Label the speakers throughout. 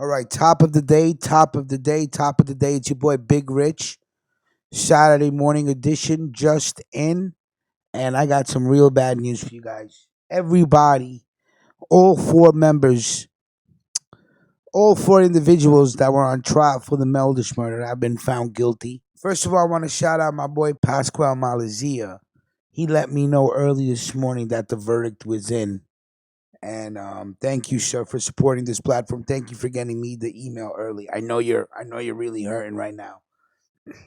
Speaker 1: All right, top of the day, top of the day, top of the day. It's your boy Big Rich. Saturday morning edition just in, and I got some real bad news for you guys. Everybody, all four members, all four individuals that were on trial for the Meldish murder have been found guilty. First of all, I want to shout out my boy Pasquale Malazia. He let me know early this morning that the verdict was in. And thank you, sir, for supporting this platform. Thank you for getting me the email early. I know you're really hurting right now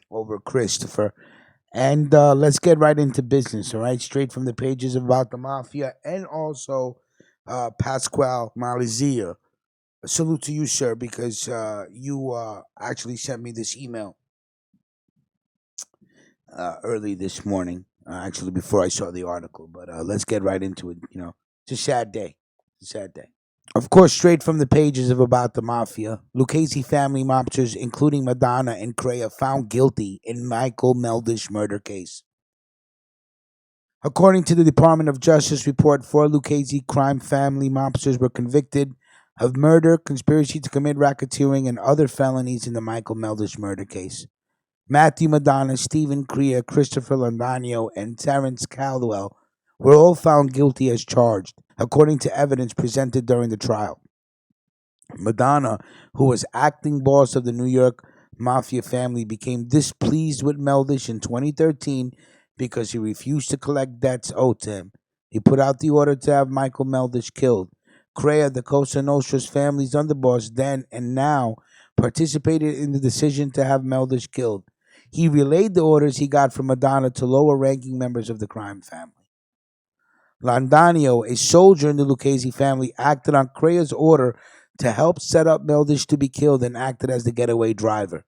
Speaker 1: over Christopher. And let's get right into business. All right, straight from the pages about the mafia and also Pasquale Malizia. A salute to you, sir, because you actually sent me this email early this morning. Actually, before I saw the article. But let's get right into it. It's a sad day. It's a sad day. Of course, straight from the pages of About the Mafia, Lucchese family mobsters, including Madonna and Crea, found guilty in Michael Meldish murder case. According to the Department of Justice report, four Lucchese crime family mobsters were convicted of murder, conspiracy to commit racketeering, and other felonies in the Michael Meldish murder case. Matthew Madonna, Stephen Crea, Christopher Landano, and Terrence Caldwell were all found guilty as charged, according to evidence presented during the trial. Madonna, who was acting boss of the New York mafia family, became displeased with Meldish in 2013 because he refused to collect debts owed to him. He put out the order to have Michael Meldish killed. Crea, the Cosa Nostra's family's underboss then and now, participated in the decision to have Meldish killed. He relayed the orders he got from Madonna to lower-ranking members of the crime family. Landano, a soldier in the Lucchese family, acted on Crea's order to help set up Meldish to be killed and acted as the getaway driver.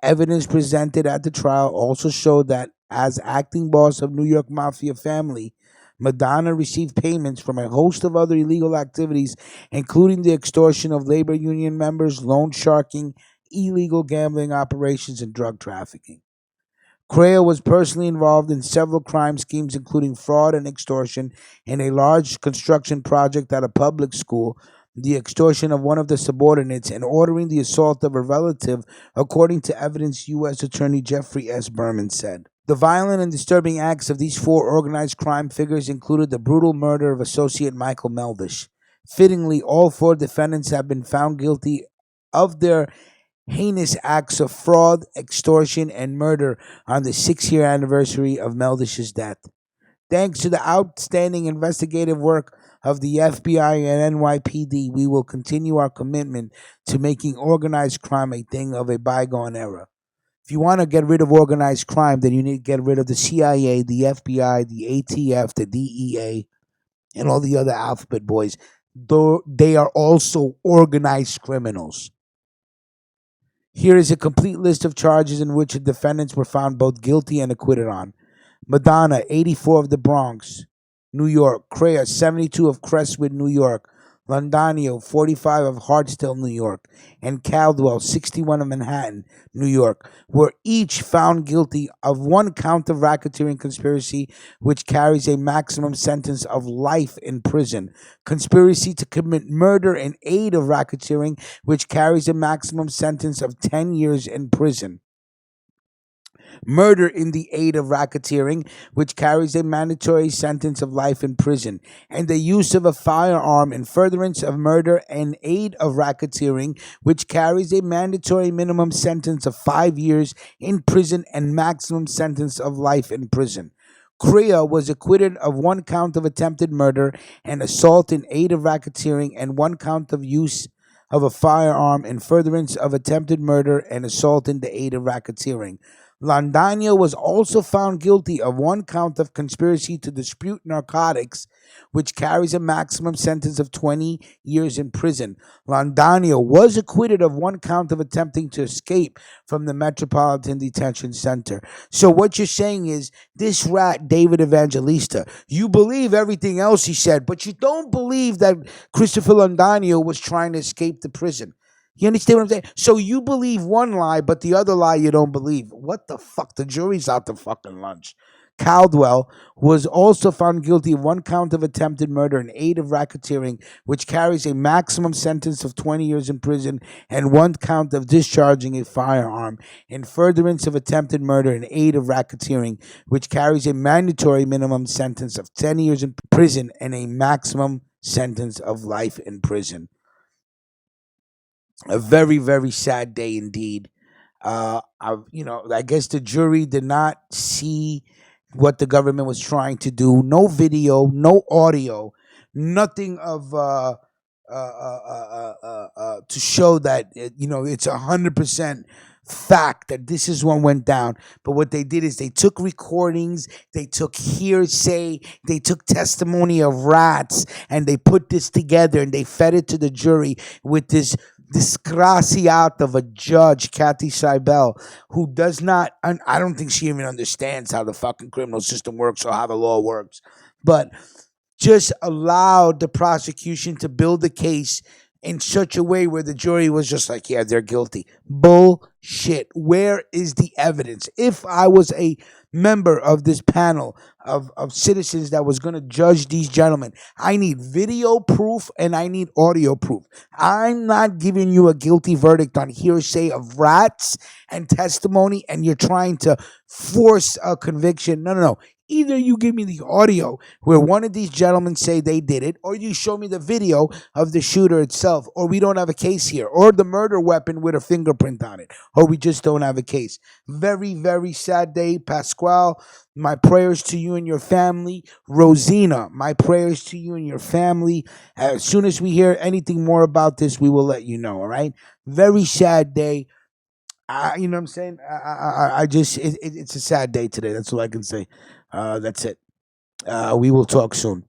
Speaker 1: Evidence presented at the trial also showed that, as acting boss of New York Mafia family, Madonna received payments from a host of other illegal activities, including the extortion of labor union members, loan sharking, illegal gambling operations, and drug trafficking. Crea was personally involved in several crime schemes, including fraud and extortion in a large construction project at a public school, the extortion of one of the subordinates, and ordering the assault of a relative, according to evidence U.S. Attorney Jeffrey S. Berman said. The violent and disturbing acts of these four organized crime figures included the brutal murder of associate Michael Meldish. Fittingly, all four defendants have been found guilty of their heinous acts of fraud, extortion, and murder on the 6-year anniversary of Meldish's death. Thanks to the outstanding investigative work of the FBI and NYPD, we will continue our commitment to making organized crime a thing of a bygone era. If you want to get rid of organized crime, then you need to get rid of the CIA, the FBI, the ATF, the DEA, and all the other alphabet boys. Though they are also organized criminals. Here is a complete list of charges in which the defendants were found both guilty and acquitted on. Madonna, 84 of the Bronx, New York. Crea, 72 of Crestwood, New York. Landano, 45 of Hartsdale, New York. And Caldwell, 61 of Manhattan, New York, were each found guilty of one count of racketeering conspiracy, which carries a maximum sentence of life in prison. Conspiracy to commit murder in aid of racketeering, which carries a maximum sentence of 10 years in prison. Murder in the aid of racketeering, which carries a mandatory sentence of life in prison, and the use of a firearm in furtherance of murder and aid of racketeering, which carries a mandatory minimum sentence of 5 years in prison and maximum sentence of life in prison. Crea was acquitted of one count of attempted murder and assault in aid of racketeering and one count of use of a firearm in furtherance of attempted murder and assault in the aid of racketeering. Landano was also found guilty of one count of conspiracy to distribute narcotics, which carries a maximum sentence of 20 years in prison. Landano was acquitted of one count of attempting to escape from the Metropolitan Detention Center. So what you're saying is, this rat, David Evangelista, you believe everything else he said, but you don't believe that Christopher Landano was trying to escape the prison. You understand what I'm saying? So you believe one lie, but the other lie you don't believe. What the fuck? The jury's out to fucking lunch. Caldwell was also found guilty of one count of attempted murder and 8 of racketeering, which carries a maximum sentence of 20 years in prison, and one count of discharging a firearm in furtherance of attempted murder and 8 of racketeering, which carries a mandatory minimum sentence of 10 years in prison and a maximum sentence of life in prison. A very, very sad day indeed. I guess the jury did not see what the government was trying to do. No video, no audio, nothing of to show that it's 100% fact that this is what went down. But what they did is they took recordings, they took hearsay, they took testimony of rats, and they put this together and they fed it to the jury with this disgraciat of a judge, Kathy Seibel, who does not, and I don't think she even understands how the fucking criminal system works or how the law works, but just allowed the prosecution to build the case in such a way where the jury was just like, yeah, they're guilty. Bullshit. Where is the evidence? If I was a member of this panel of citizens that was going to judge these gentlemen, I need video proof and I need audio proof. I'm not giving you a guilty verdict on hearsay of rats and testimony and you're trying to force a conviction. No, no, no. Either you give me the audio where one of these gentlemen say they did it, or you show me the video of the shooter itself, or we don't have a case here, or the murder weapon with a fingerprint on it, or we just don't have a case. Very, very sad day, Pasquale. My prayers to you and your family. Rosina, my prayers to you and your family. As soon as we hear anything more about this, we will let you know, all right? Very sad day. You know what I'm saying? I just, it's a sad day today. That's all I can say. That's it. We will talk soon.